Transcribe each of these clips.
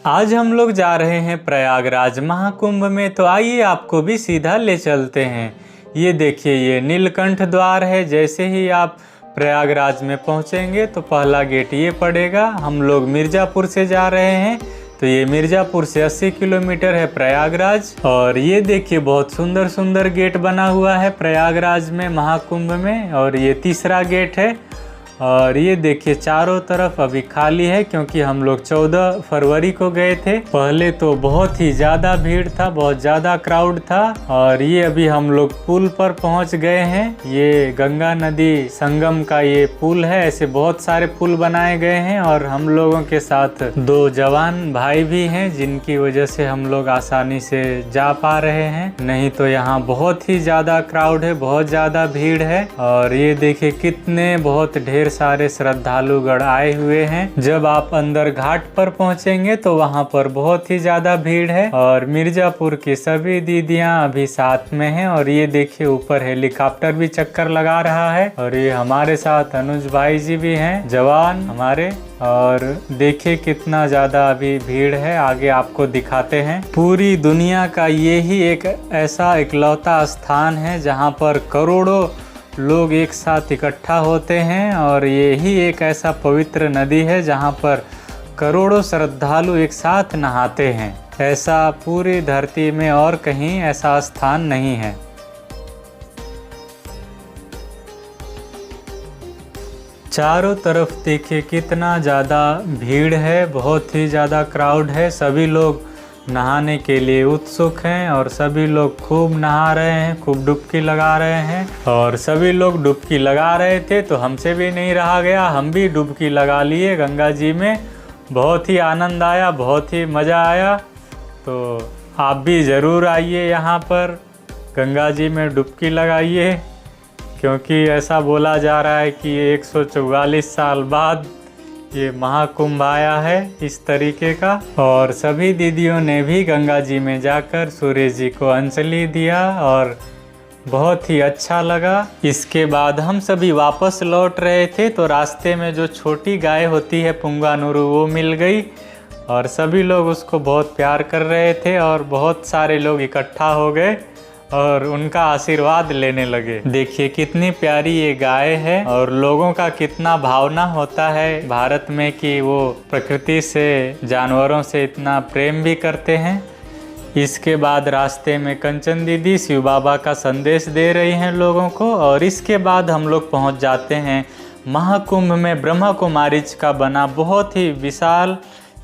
आज हम लोग जा रहे हैं प्रयागराज महाकुंभ में। तो आइए आपको भी सीधा ले चलते हैं। ये देखिए, ये नीलकंठ द्वार है। जैसे ही आप प्रयागराज में पहुंचेंगे तो पहला गेट ये पड़ेगा। हम लोग मिर्ज़ापुर से जा रहे हैं, तो ये मिर्ज़ापुर से 80 किलोमीटर है प्रयागराज। और ये देखिए, बहुत सुंदर सुंदर गेट बना हुआ है प्रयागराज में महाकुंभ में। और ये तीसरा गेट है। और ये देखिए, चारों तरफ अभी खाली है क्योंकि हम लोग 14 फरवरी को गए थे। पहले तो बहुत ही ज़्यादा भीड़ था, बहुत ज़्यादा क्राउड था। और ये अभी हम लोग पुल पर पहुंच गए हैं। ये गंगा नदी संगम का ये पुल है। ऐसे बहुत सारे पुल बनाए गए हैं और हम लोगों के साथ 2 जवान भाई भी हैं, जिनकी वजह से हम लोग आसानी से जा पा रहे हैं। नहीं तो यहाँ बहुत ही ज़्यादा क्राउड है, बहुत ज़्यादा भीड़ है। और ये देखिए, कितने बहुत ढेर सारे श्रद्धालुगण आए हुए हैं। जब आप अंदर घाट पर पहुंचेंगे तो वहां पर बहुत ही ज्यादा भीड़ है। और मिर्जापुर की सभी दीदियां अभी साथ में हैं। और ये देखिए, ऊपर हेलीकॉप्टर भी चक्कर लगा रहा है। और ये हमारे साथ अनुज भाई जी भी हैं, जवान हमारे। और देखिए कितना ज्यादा अभी भीड़ है, आगे आपको दिखाते हैं। पूरी दुनिया का ये ही एक ऐसा इकलौता स्थान है जहाँ पर करोड़ों लोग एक साथ इकट्ठा होते हैं। और यही एक ऐसा पवित्र नदी है जहाँ पर करोड़ों श्रद्धालु एक साथ नहाते हैं। ऐसा पूरी धरती में और कहीं ऐसा स्थान नहीं है। चारों तरफ देखिए कितना ज़्यादा भीड़ है, बहुत ही ज़्यादा क्राउड है। सभी लोग नहाने के लिए उत्सुक हैं और सभी लोग खूब नहा रहे हैं, खूब डुबकी लगा रहे हैं। और सभी लोग डुबकी लगा रहे थे तो हमसे भी नहीं रहा गया, हम भी डुबकी लगा लिए गंगा जी में। बहुत ही आनंद आया, बहुत ही मज़ा आया। तो आप भी ज़रूर आइए यहाँ पर, गंगा जी में डुबकी लगाइए। क्योंकि ऐसा बोला जा रहा है कि 144 साल बाद ये महाकुंभ आया है इस तरीके का। और सभी दीदियों ने भी गंगा जी में जाकर सूर्य जी को अंजलि दिया और बहुत ही अच्छा लगा। इसके बाद हम सभी वापस लौट रहे थे तो रास्ते में जो छोटी गाय होती है पुंगानुरु, वो मिल गई। और सभी लोग उसको बहुत प्यार कर रहे थे और बहुत सारे लोग इकट्ठा हो गए और उनका आशीर्वाद लेने लगे। देखिए कितनी प्यारी ये गाय है। और लोगों का कितना भावना होता है भारत में कि वो प्रकृति से, जानवरों से इतना प्रेम भी करते हैं। इसके बाद रास्ते में कंचन दीदी शिव बाबा का संदेश दे रही हैं लोगों को। और इसके बाद हम लोग पहुंच जाते हैं महाकुंभ में ब्रह्मा कुमारीज का बना बहुत ही विशाल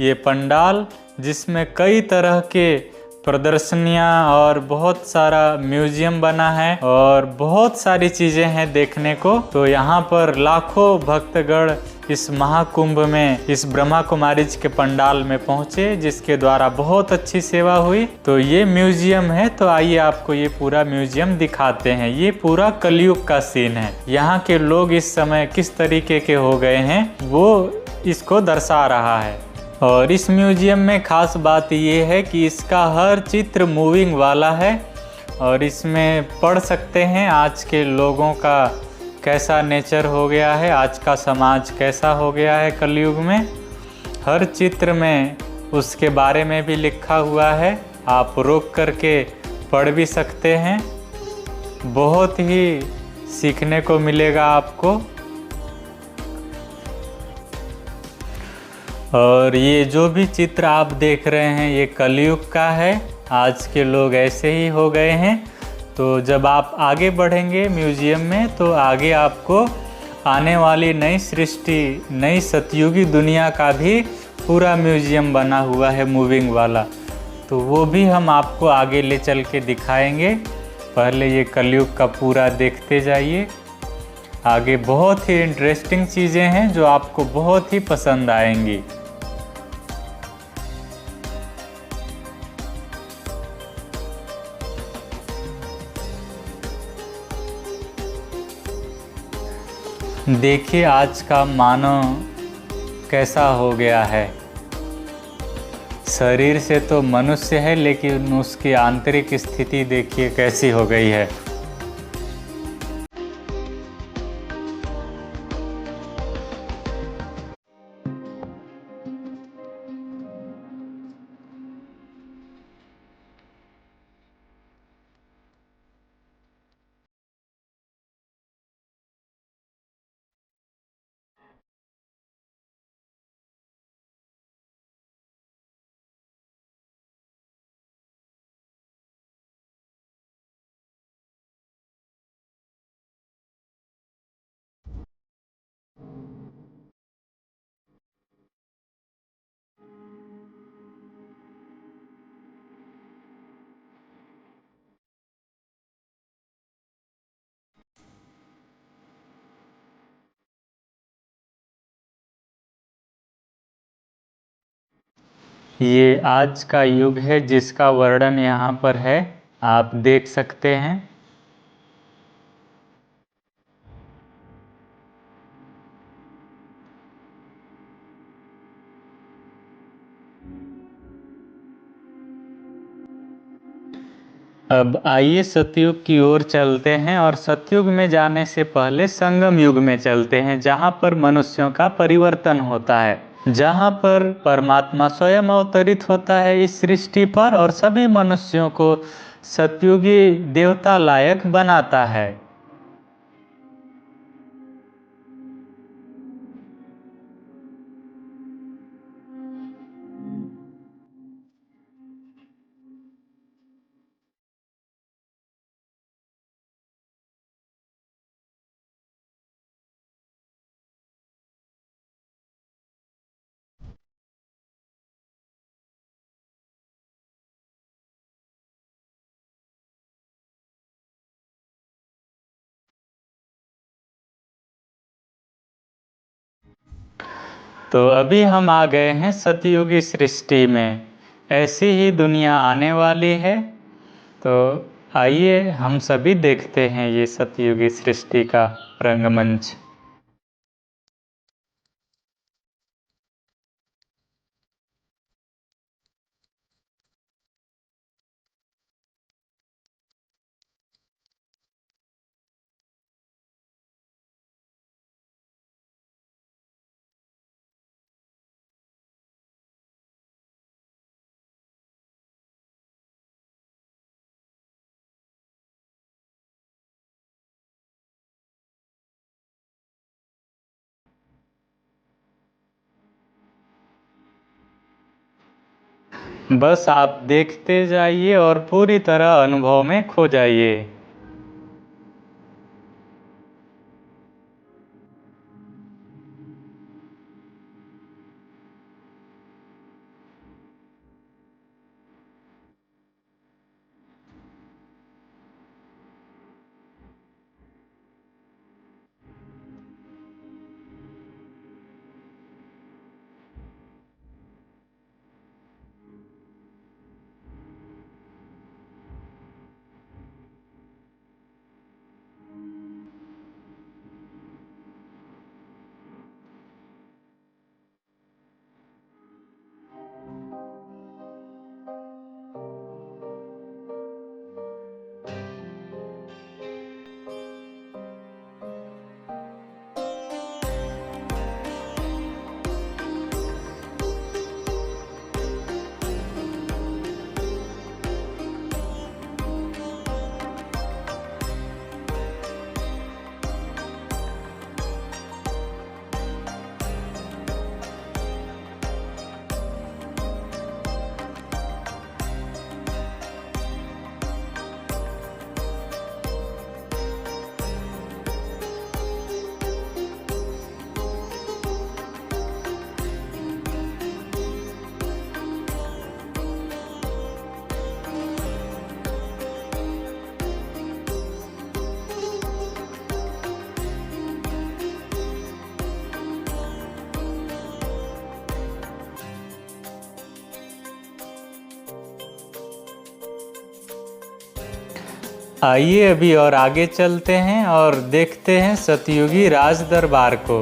ये पंडाल, जिसमें कई तरह के प्रदर्शनियाँ और बहुत सारा म्यूजियम बना है और बहुत सारी चीज़ें हैं देखने को। तो यहाँ पर लाखों भक्तगण इस महाकुंभ में इस ब्रह्मा कुमारीज के पंडाल में पहुँचे, जिसके द्वारा बहुत अच्छी सेवा हुई। तो ये म्यूजियम है, तो आइए आपको ये पूरा म्यूजियम दिखाते हैं। ये पूरा कलयुग का सीन है। यहाँ के लोग इस समय किस तरीके के हो गए हैं वो इसको दर्शा रहा है। और इस म्यूजियम में ख़ास बात ये है कि इसका हर चित्र मूविंग वाला है। और इसमें पढ़ सकते हैं आज के लोगों का कैसा नेचर हो गया है, आज का समाज कैसा हो गया है कलयुग में। हर चित्र में उसके बारे में भी लिखा हुआ है, आप रोक करके पढ़ भी सकते हैं। बहुत ही सीखने को मिलेगा आपको। और ये जो भी चित्र आप देख रहे हैं ये कलयुग का है। आज के लोग ऐसे ही हो गए हैं। तो जब आप आगे बढ़ेंगे म्यूजियम में तो आगे आपको आने वाली नई सृष्टि, नई सतयुगी दुनिया का भी पूरा म्यूजियम बना हुआ है मूविंग वाला। तो वो भी हम आपको आगे ले चल के दिखाएंगे। पहले ये कलयुग का पूरा देखते जाइए। आगे बहुत ही इंटरेस्टिंग चीज़ें हैं जो आपको बहुत ही पसंद आएंगी। देखिए आज का मानव कैसा हो गया है। शरीर से तो मनुष्य है, लेकिन उसकी आंतरिक स्थिति देखिए कैसी हो गई है। ये आज का युग है जिसका वर्णन यहाँ पर है, आप देख सकते हैं। अब आइए सतयुग की ओर चलते हैं और सतयुग में जाने से पहले संगम युग में चलते हैं, जहाँ पर मनुष्यों का परिवर्तन होता है, जहाँ पर परमात्मा स्वयं अवतरित होता है इस सृष्टि पर और सभी मनुष्यों को सतयुगी देवता लायक बनाता है। तो अभी हम आ गए हैं सतयुगी सृष्टि में, ऐसी ही दुनिया आने वाली है। तो आइए हम सभी देखते हैं ये सतयुगी सृष्टि का रंगमंच। बस आप देखते जाइए और पूरी तरह अनुभव में खो जाइए। आइए अभी और आगे चलते हैं और देखते हैं सतयुगी राज दरबार को।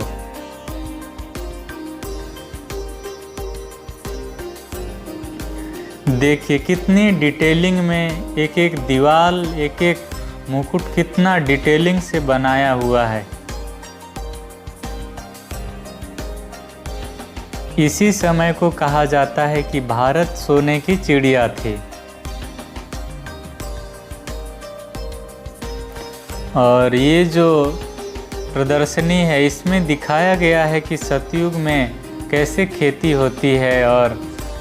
देखिए कितनी डिटेलिंग में एक एक दीवार, एक एक मुकुट कितना डिटेलिंग से बनाया हुआ है। इसी समय को कहा जाता है कि भारत सोने की चिड़िया थी। और ये जो प्रदर्शनी है इसमें दिखाया गया है कि सतयुग में कैसे खेती होती है और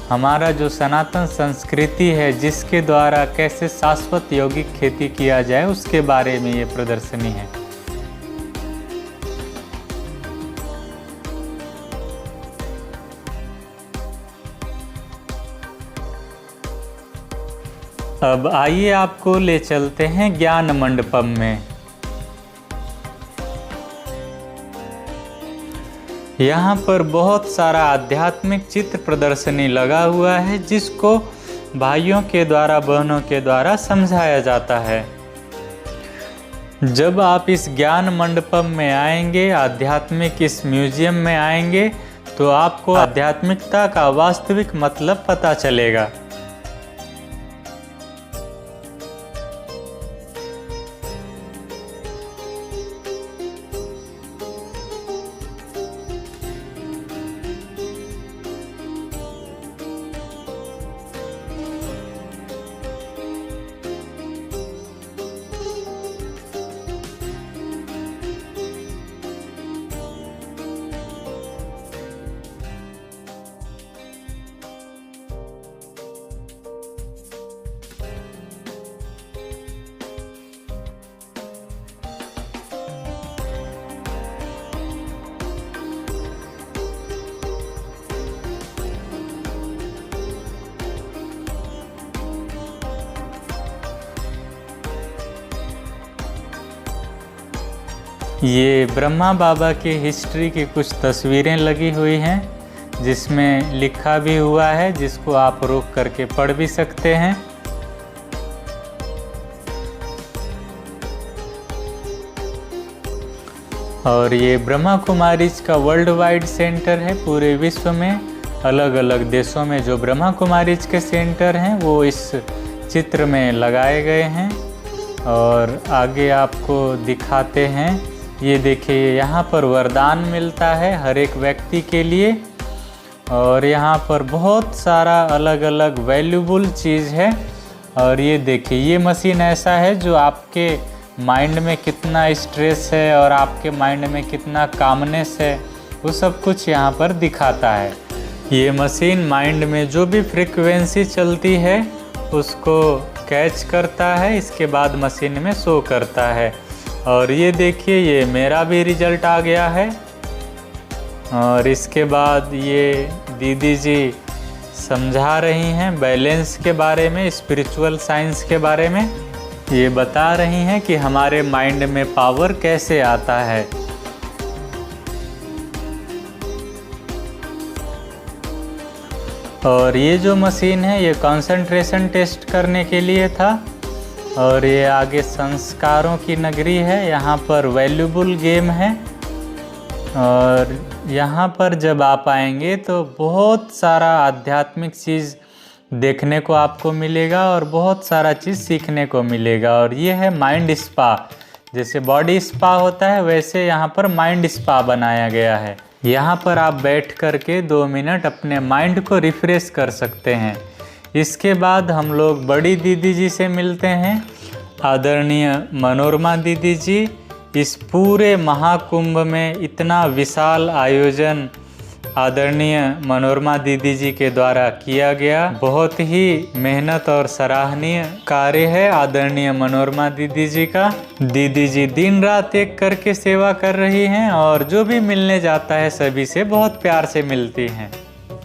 हमारा जो सनातन संस्कृति है जिसके द्वारा कैसे शाश्वत यौगिक खेती किया जाए उसके बारे में ये प्रदर्शनी है। अब आइए आपको ले चलते हैं ज्ञान मंडपम में। यहाँ पर बहुत सारा आध्यात्मिक चित्र प्रदर्शनी लगा हुआ है, जिसको भाइयों के द्वारा, बहनों के द्वारा समझाया जाता है। जब आप इस ज्ञान मंडपम में आएंगे, आध्यात्मिक इस म्यूजियम में आएंगे, तो आपको आध्यात्मिकता का वास्तविक मतलब पता चलेगा। ये ब्रह्मा बाबा की हिस्ट्री की कुछ तस्वीरें लगी हुई हैं, जिसमें लिखा भी हुआ है, जिसको आप रोक करके पढ़ भी सकते हैं। और ये ब्रह्मा कुमारीज का वर्ल्ड वाइड सेंटर है। पूरे विश्व में अलग अलग देशों में जो ब्रह्मा कुमारीज के सेंटर हैं वो इस चित्र में लगाए गए हैं। और आगे आपको दिखाते हैं, ये देखिए यहाँ पर वरदान मिलता है हर एक व्यक्ति के लिए। और यहाँ पर बहुत सारा अलग अलग वैल्यूबल चीज़ है। और ये देखिए, ये मशीन ऐसा है जो आपके माइंड में कितना स्ट्रेस है और आपके माइंड में कितना कामनेस है, वो सब कुछ यहाँ पर दिखाता है। ये मशीन माइंड में जो भी फ्रीक्वेंसी चलती है उसको कैच करता है, इसके बाद मशीन में शो करता है। और ये देखिए, ये मेरा भी रिजल्ट आ गया है। और इसके बाद ये दीदी जी समझा रही हैं बैलेंस के बारे में, स्पिरिचुअल साइंस के बारे में। ये बता रही हैं कि हमारे माइंड में पावर कैसे आता है। और ये जो मशीन है ये कंसंट्रेशन टेस्ट करने के लिए था। और ये आगे संस्कारों की नगरी है, यहाँ पर वैल्यूबल गेम है। और यहाँ पर जब आप आएंगे तो बहुत सारा आध्यात्मिक चीज़ देखने को आपको मिलेगा और बहुत सारा चीज़ सीखने को मिलेगा। और ये है माइंड स्पा। जैसे बॉडी स्पा होता है वैसे यहाँ पर माइंड स्पा बनाया गया है। यहाँ पर आप बैठ कर के 2 मिनट अपने माइंड को रिफ्रेश कर सकते हैं। इसके बाद हम लोग बड़ी दीदी जी से मिलते हैं, आदरणीय मनोरमा दीदी जी। इस पूरे महाकुंभ में इतना विशाल आयोजन आदरणीय मनोरमा दीदी जी के द्वारा किया गया। बहुत ही मेहनत और सराहनीय कार्य है आदरणीय मनोरमा दीदी जी का। दीदी जी दिन रात एक करके सेवा कर रही हैं और जो भी मिलने जाता है सभी से बहुत प्यार से मिलती हैं।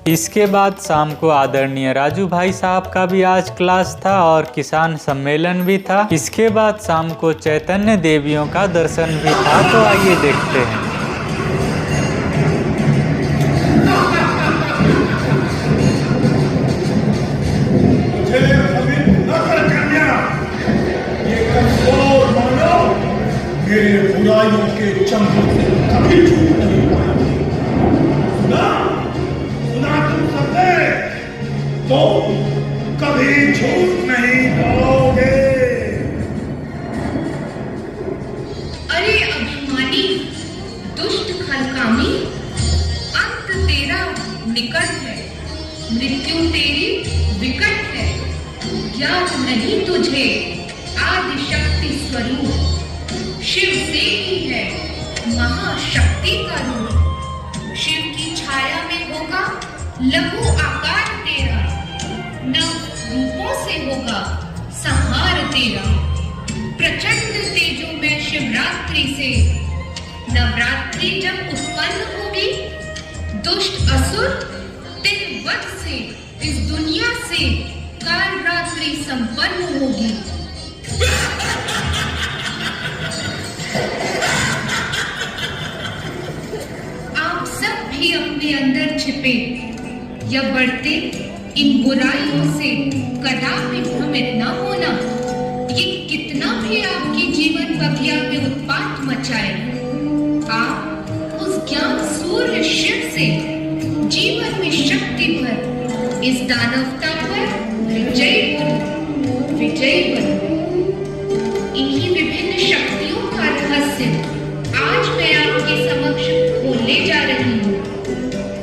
इसके बाद शाम को आदरणीय राजू भाई साहब का भी आज क्लास था और किसान सम्मेलन भी था। इसके बाद शाम को चैतन्य देवियों का दर्शन भी था। तो आइए देखते हैं। मेरे बुराइयों के चंगुल से कभी छूट नहीं पाएंगे। सुना तुम सबने, तो कभी झूठ नहीं बोलोगे। अरे अभिमानी, दुष्ट खलकामी, अंत तेरा निकट है, मृत्यु तेरी विकट है। ज्ञात नहीं तुझे आदि शक्ति स्वरूप, शिव से ही है महाशक्ति का रूप। शिव की छाया में होगा लघु आकार तेरा, नव रूपों से होगा संहार तेरा। प्रचंड तेजों में शिवरात्रि से नवरात्रि जब उत्पन्न होगी, दुष्ट असुर दिन वध से इस दुनिया से काल रात्रि संपन्न होगी। आप सब के अंदर छिपे या बढ़ते इन बुराइयों से कदापि भ्रमित न होना। ये कितना भी आपकी जीवन बगिया में उत्पात मचाए, आप उस ज्ञान सूर्य शिव से जीवन में शक्ति भर इस दानवता पर विजयी बनो, विजयी बनो। इन्हीं विभिन्न शक्तियों का रहस्य आज मैं आपके समक्ष खोलने जा रही हूँ।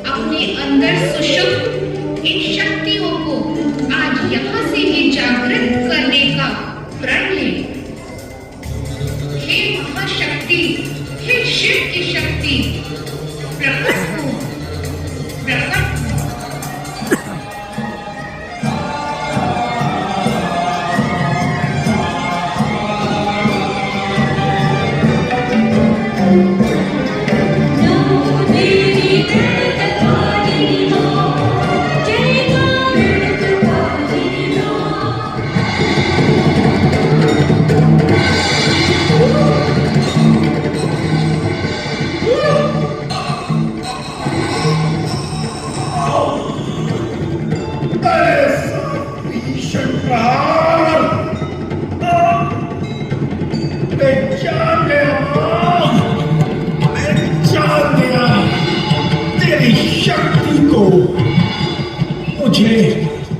अपने अंदर सुषुप्त इन शक्तियों को आज यहाँ से ही जागृत करने का प्रण लें। हे महाशक्ति, हे शिव की शक्ति, प्रकट हो, प्रकट हो।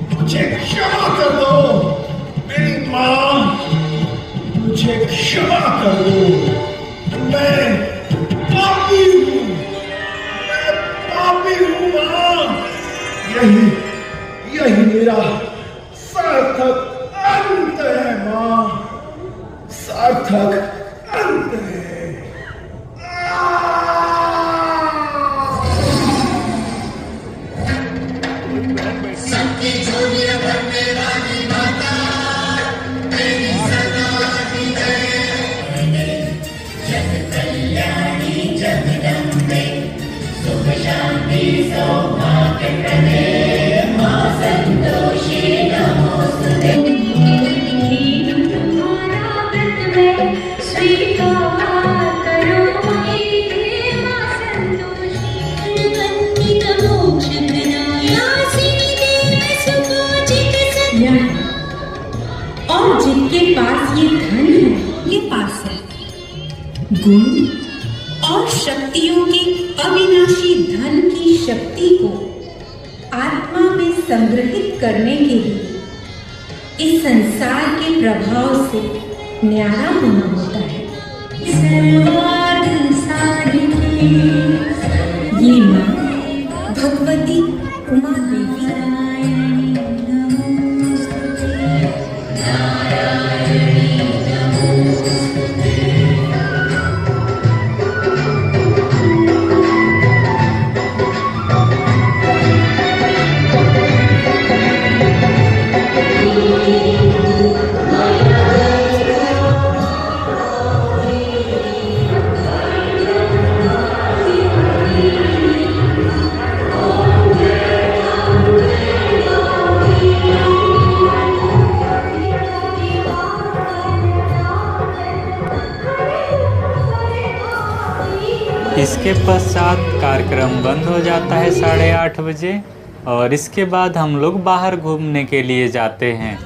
मुझे क्षमा कर दो मेरी माँ, मुझे क्षमा कर दो। मैं पापी हूँ, मैं पापी हूँ माँ। यही मेरा सार्थक अंत है माँ, सार्थक अंत है। और जिनके पास ये धन है, ये पास है गुण और शक्तियों के अविनाशी धन की शक्ति को आत्मा में संग्रहित करने के लिए इस संसार के प्रभाव से न्यारा होना होता है। ये माँ भगवती उमा देवी इसके पश्चात कार्यक्रम बंद हो जाता है 8:30 बजे और इसके बाद हम लोग बाहर घूमने के लिए जाते हैं।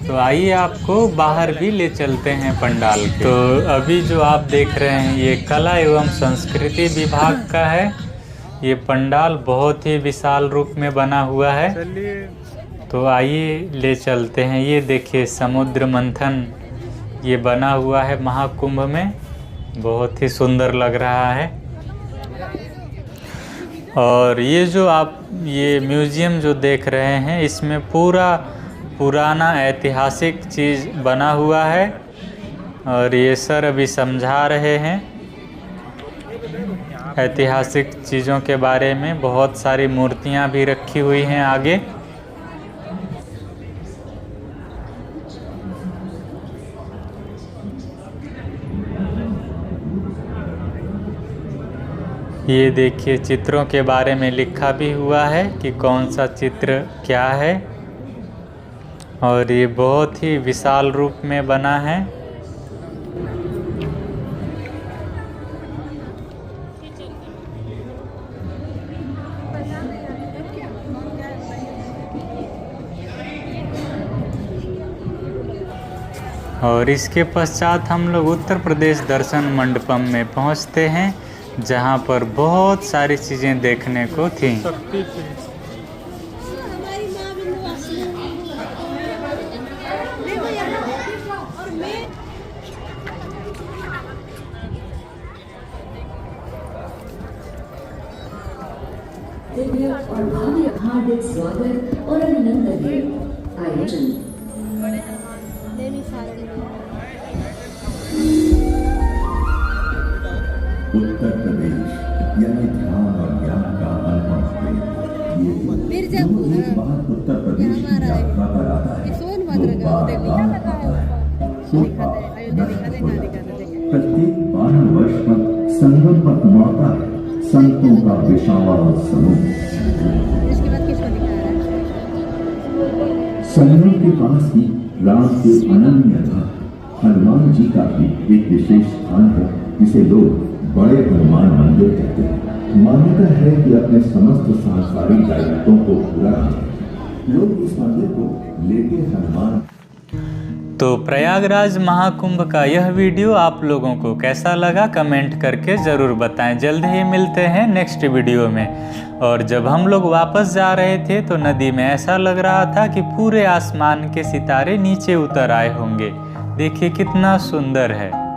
तो आइए आपको बाहर भी ले चलते हैं पंडाल के। तो अभी जो आप देख रहे हैं ये कला एवं संस्कृति विभाग का है। ये पंडाल बहुत ही विशाल रूप में बना हुआ है। तो आइए ले चलते हैं। ये देखिए समुद्र मंथन ये बना हुआ है महाकुंभ में, बहुत ही सुंदर लग रहा है। और ये जो आप ये म्यूज़ियम जो देख रहे हैं इसमें पूरा पुराना ऐतिहासिक चीज़ बना हुआ है और ये सर अभी समझा रहे हैं ऐतिहासिक चीज़ों के बारे में। बहुत सारी मूर्तियां भी रखी हुई हैं आगे। ये देखिए चित्रों के बारे में लिखा भी हुआ है कि कौन सा चित्र क्या है और ये बहुत ही विशाल रूप में बना है। और इसके पश्चात हम लोग उत्तर प्रदेश दर्शन मंडपम में पहुंचते हैं, जहां पर बहुत सारी चीज़ें देखने को थी। दिव्य और भव्य हार्दिक स्वागत और अभिनंदन है। आयोजन उत्तर प्रदेश यानी ध्यान और ज्ञान का अनमोल प्रेम। ये जो एक बार उत्तर प्रदेश की यात्रा पर आता है वो बार-बार आता है। तो आप नष्ट हो जाते हैं। प्रत्येक 12 वर्ष पर संगम पर उमड़ता है संतों का विशाल समूह। संगम के पास ही राम के अनन्य भक्त हनुमान जी का भी एक विशेष स्थान है, जिसे लोग बड़े हनुमान मंदिर कहते हैं। मान्यता है कि अपने समस्त सांसारिक दायित्वों को पूरा करने लोग इस मंदिर को लेके हनुमान। तो प्रयागराज महाकुंभ का यह वीडियो आप लोगों को कैसा लगा कमेंट करके ज़रूर बताएं। जल्द ही मिलते हैं नेक्स्ट वीडियो में। और जब हम लोग वापस जा रहे थे तो नदी में ऐसा लग रहा था कि पूरे आसमान के सितारे नीचे उतर आए होंगे। देखिए कितना सुंदर है।